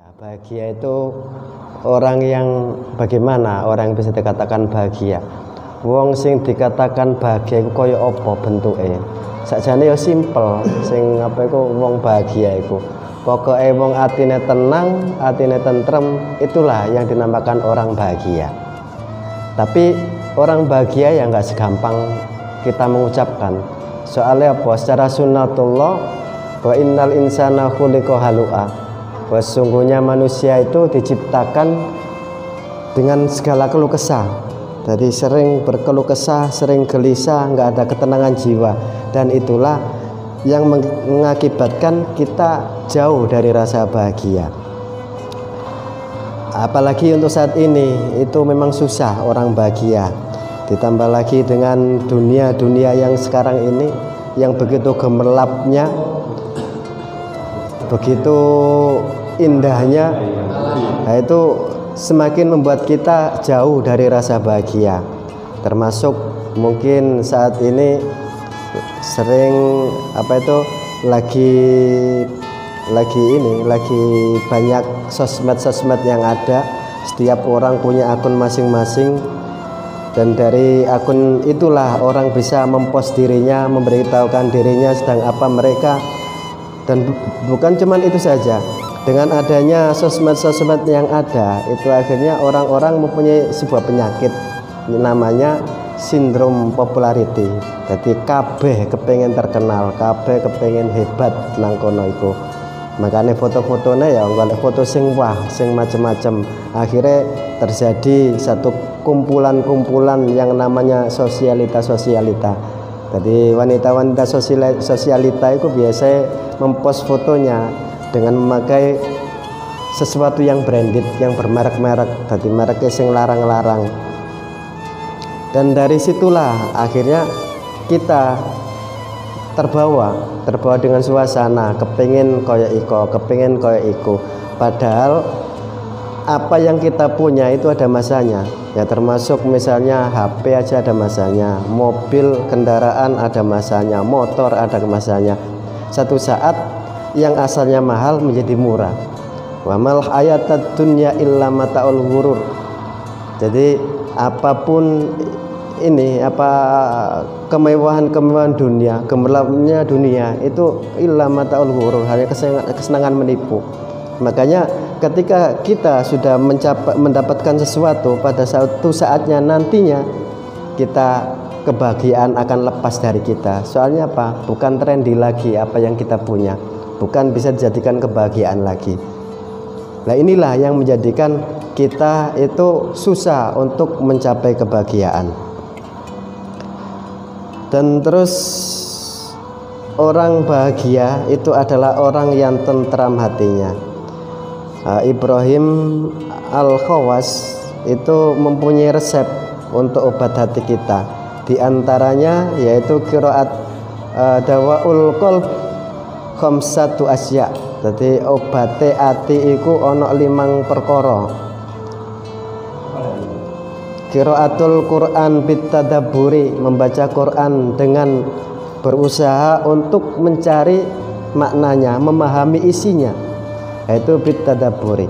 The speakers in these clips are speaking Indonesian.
Bahagia itu orang yang bagaimana orang yang bisa dikatakan bahagia. Wong sing dikatakan bahagia iku kaya apa bentuke? Sakjane ya simpel, sing apa iku wong bahagia iku. Pokoke wong atine tenang, atine tentrem, itulah yang dinamakan orang bahagia. Tapi orang bahagia ya nggak segampang kita mengucapkan. Soalnya apa? Secara sunnatullah wa innal insana khuliqa halu'a. Sesungguhnya manusia itu diciptakan dengan segala keluh kesah. Jadi sering berkeluh kesah, sering gelisah, nggak ada ketenangan jiwa. Dan itulah yang mengakibatkan kita jauh dari rasa bahagia. Apalagi untuk saat ini, itu memang susah orang bahagia. Ditambah lagi dengan dunia yang sekarang ini yang begitu gemerlapnya, begitu indahnya, nah itu semakin membuat kita jauh dari rasa bahagia. Termasuk mungkin saat ini sering lagi banyak sosmed yang ada. Setiap orang punya akun masing-masing, dan dari akun itulah orang bisa mempost dirinya, memberitahukan dirinya sedang apa mereka. Dan bukan cuman itu saja, dengan adanya sosmed yang ada, itu akhirnya orang-orang mempunyai sebuah penyakit namanya sindrom popularity. Jadi kabeh kepengen terkenal, kabeh kepengen hebat nang kono iku. Makanya foto-fotonya ya golek foto sing wah, sing macem-macem. Akhirnya terjadi satu kumpulan-kumpulan yang namanya sosialita. Jadi wanita-wanita sosialita itu biasanya mempost fotonya dengan memakai sesuatu yang branded, yang bermerek-merek, tadi mereknya sing larang-larang. Dan dari situlah akhirnya kita terbawa dengan suasana kepengen kaya iko. Padahal apa yang kita punya itu ada masanya. Ya termasuk misalnya HP aja ada masanya, mobil, kendaraan ada masanya, motor ada masanya. Satu saat yang asalnya mahal menjadi murah. Wa mal hayatad dunya illa mataul ghurur. Jadi apapun ini, kemewahan dunia, gemerlapnya dunia itu illa mataul ghurur, hanya kesenangan menipu. Makanya ketika kita sudah mendapatkan sesuatu, pada suatu saatnya nantinya kebahagiaan akan lepas dari kita. Soalnya apa? Bukan trendy lagi apa yang kita punya, bukan bisa dijadikan kebahagiaan lagi. Nah inilah yang menjadikan kita itu susah untuk mencapai kebahagiaan. Dan terus orang bahagia itu adalah orang yang tentram hatinya. Ibrahim Al-Khawas itu mempunyai resep untuk obat hati kita. Di antaranya yaitu qiraat dawaul qalb khamsatu asya. Jadi obate ati iku ana 5 perkara. Qiraatul Quran bitadabburi, membaca Quran dengan berusaha untuk mencari maknanya, memahami isinya. Itu bitadabburi.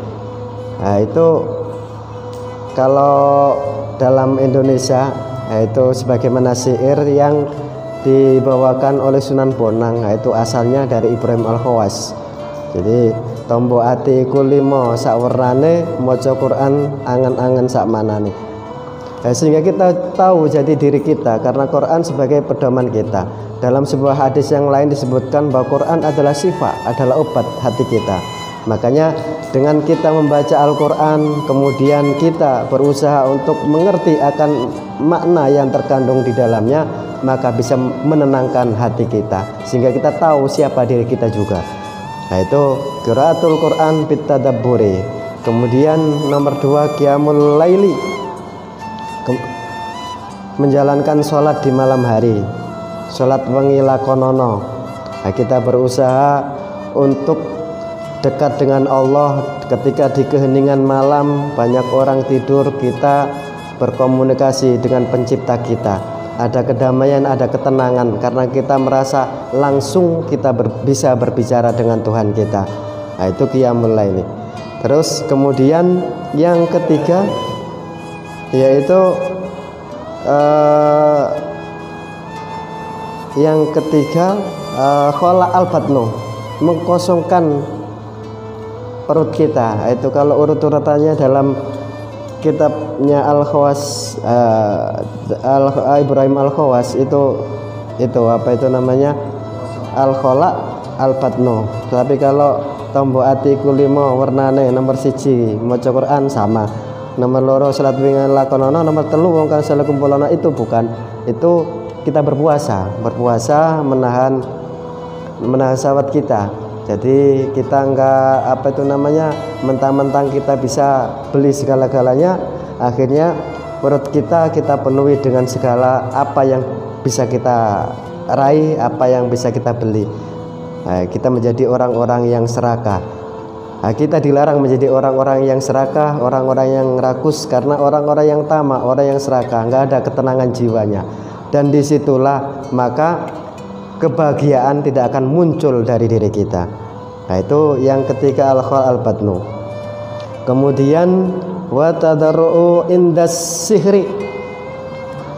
Nah, itu kalau dalam Indonesia itu sebagaimana syair yang dibawakan oleh Sunan Bonang, itu asalnya dari Ibrahim Al-Khawas. Jadi tombo ati iku 5 sawerane, maca Quran angen-angen sak manane. Sehingga kita tahu jati diri kita karena Quran sebagai pedoman kita. Dalam sebuah hadis yang lain disebutkan bahwa Quran adalah syifa, adalah obat hati kita. Makanya dengan kita membaca Al-Quran, kemudian kita berusaha untuk mengerti akan makna yang terkandung di dalamnya, maka bisa menenangkan hati kita, sehingga kita tahu siapa diri kita juga. Nah itu qiraatul Quran bitadabburi. Kemudian nomor 2 qiyamul laili, menjalankan sholat di malam hari, sholat wengi lakonono. Nah, kita berusaha untuk dekat dengan Allah. Ketika di keheningan malam banyak orang tidur, kita berkomunikasi dengan pencipta kita. Ada kedamaian, ada ketenangan karena kita merasa langsung kita bisa berbicara dengan Tuhan kita. Nah, itu qiyamul laili. Terus kemudian yang ketiga yaitu khala al-batnu, mengkosongkan perut kita. Itu kalau urut-urutannya dalam kitabnya Al-Khawas, Ibrahim Al-Khawas itu apa itu namanya, al-khala al-batnu. Tapi kalau tombo ati kulimo warnane nomor 1 maca Quran sama, nomor 2 salat wingi lakonono, nomor 3 wong kang salah kumpulono, itu bukan. Itu kita berpuasa menahan syahwat kita. Jadi kita enggak apa itu namanya mentang-mentang kita bisa beli segala-galanya, akhirnya perut kita penuhi dengan segala apa yang bisa kita raih, apa yang bisa kita beli. Nah, kita menjadi orang-orang yang serakah. Nah, kita dilarang menjadi orang-orang yang serakah, orang-orang yang rakus, karena orang-orang yang tamak, orang yang serakah, enggak ada ketenangan jiwanya. Dan disitulah maka kebahagiaan tidak akan muncul dari diri kita. Nah, itu yang ketiga, al-khala al-batnu. Kemudian wa tadarru indas sihri,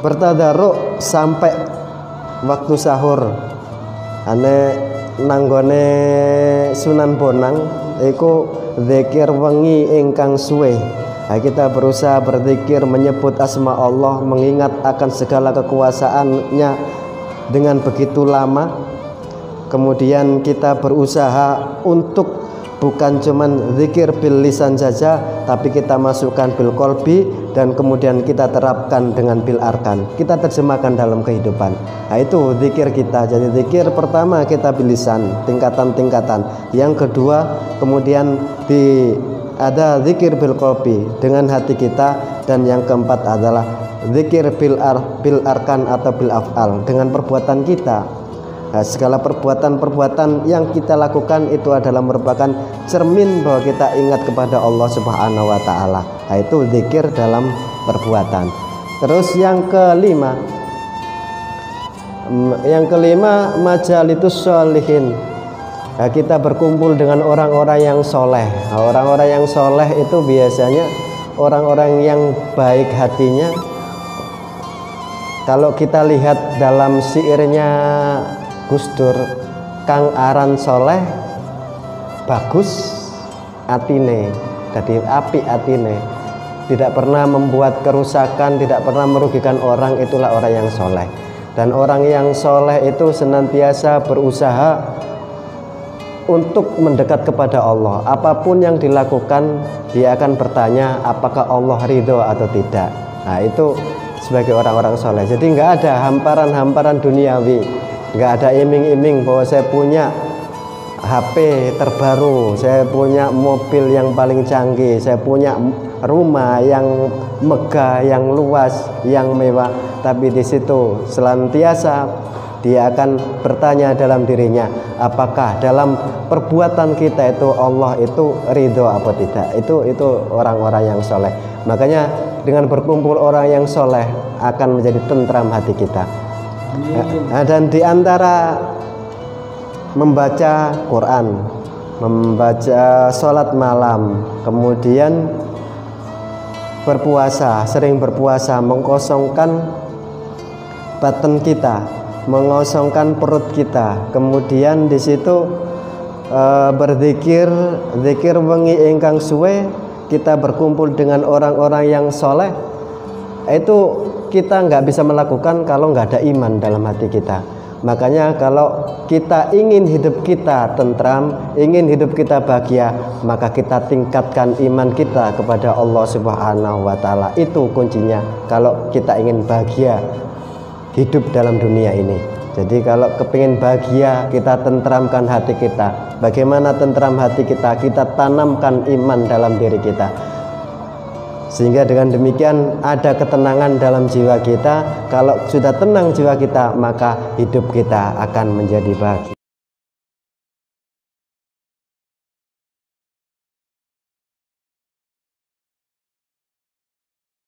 bertadarru sampai waktu sahur. Ane nanggone Sunan Bonang iku zikir wengi ingkang suwe. Nah, kita berusaha berzikir, menyebut asma Allah, mengingat akan segala kekuasaannya dengan begitu lama. Kemudian kita berusaha untuk bukan cuman zikir bil lisan saja, tapi kita masukkan bil qalbi, dan kemudian kita terapkan dengan bil arkan, kita terjemahkan dalam kehidupan. Nah, itu zikir kita. Jadi zikir pertama kita bil lisan, tingkatan-tingkatan. Yang kedua kemudian ada zikir bil qalbi dengan hati kita, dan yang keempat adalah zikir bil arkan atau bil af'al, dengan perbuatan kita. Nah, segala perbuatan-perbuatan yang kita lakukan itu adalah merupakan cermin bahwa kita ingat kepada Allah Subhanahu wa taala. Nah, itu zikir dalam perbuatan. Terus yang kelima majalitus sholihin. Nah, kita berkumpul dengan orang-orang yang soleh. Nah, orang-orang yang soleh itu biasanya orang-orang yang baik hatinya. Kalau kita lihat dalam syairnya Gus Dur, kang aran soleh bagus atine, jadi api atine, tidak pernah membuat kerusakan, tidak pernah merugikan orang, itulah orang yang soleh. Dan orang yang soleh itu senantiasa berusaha untuk mendekat kepada Allah. Apapun yang dilakukan, dia akan bertanya apakah Allah ridho atau tidak. Nah, itu sebagai orang-orang soleh. Jadi nggak ada hamparan-hamparan duniawi, nggak ada iming-iming bahwa saya punya HP terbaru, saya punya mobil yang paling canggih, saya punya rumah yang megah, yang luas, yang mewah. Tapi di situ senantiasa dia akan bertanya dalam dirinya, apakah dalam perbuatan kita itu Allah itu ridho apa tidak. Itu orang-orang yang soleh. Makanya dengan berkumpul orang yang soleh akan menjadi tentram hati kita. Dan diantara membaca Quran, membaca sholat malam, kemudian berpuasa, sering berpuasa, mengkosongkan batin kita, mengosongkan perut kita. Kemudian di situ berzikir, zikir wengi ingkang suwe, kita berkumpul dengan orang-orang yang soleh. Itu kita nggak bisa melakukan kalau nggak ada iman dalam hati kita. Makanya kalau kita ingin hidup kita tentram, ingin hidup kita bahagia, maka kita tingkatkan iman kita kepada Allah Subhanahu wa taala. Itu kuncinya kalau kita ingin bahagia hidup dalam dunia ini. Jadi kalau kepingin bahagia, kita tentramkan hati kita. Bagaimana tentram hati kita? Kita tanamkan iman dalam diri kita, sehingga dengan demikian ada ketenangan dalam jiwa kita. Kalau sudah tenang jiwa kita, maka hidup kita akan menjadi bahagia.